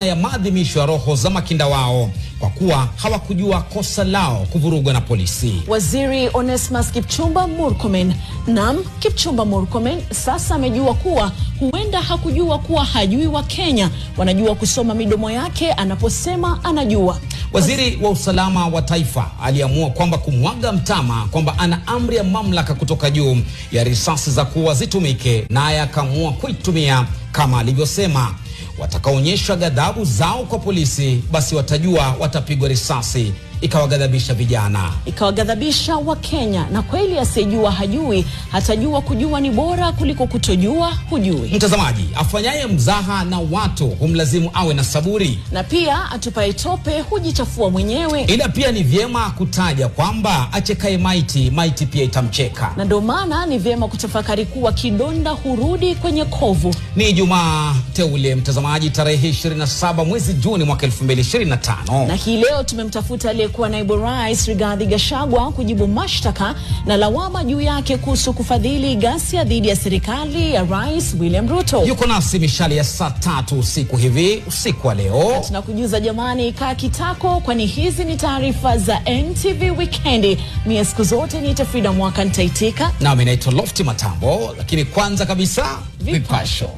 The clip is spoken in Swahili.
ya maadhimisho ya roho za makinda wao kwa kuwa hawakujua kosa lao kuvurugwa na polisi. Waziri Onesmus Kipchumba Murkomen, Kipchumba Murkomen sasa amejua kuwa huenda hakujua kuwa hajui wa Kenya wanajua kusoma midomo yake anaposema anajua. Waziri wa usalama wa taifa aliamua kwamba kumwaga mtama kwamba ana amri ya mamlaka kutoka juu ya risasi za kuua zitumike, naye akaamua kuitumia kama alivyosema. Watakaonyesha ghadhabu zao kwa polisi basi watajua watapigwa risasi. Ikawagadhabisha vijana, ikawagadhabisha wa Kenya, na kweli asiyejua hajui, hatajua kujua ni bora kuliko kutojua hujui. Mtazamaji, afanyaye mzaha na watu humlazimu awe na saburi, na pia atupaye tope hujichafua mwenyewe. Ila pia ni vyema kutaja kwamba achekaye maiti pia itamcheka, na ndio maana ni vyema kutafakari kuwa kidonda hurudi kwenye kovu. Ni Ijumaa teule mtazamaji, tarehe 27 mwezi Juni mwaka 2025, na hii leo tumemtafuta aliyekuwa naibu rais Rigathi Gachagua kujibu mashtaka na lawama juu yake kuhusu kufadhili ghasia dhidi ya serikali ya Rais William Ruto. Yuko nasi mishali ya saa 3 usiku hivi, usiku wa leo. Tunakujuza jamani, kaa kitako, kwani hizi ni taarifa za NTV Weekend. Mie siku zote ni Frida Mwaka nitaitika. Nami naitwa Lofty Matambo, lakini kwanza kabisa vipasho.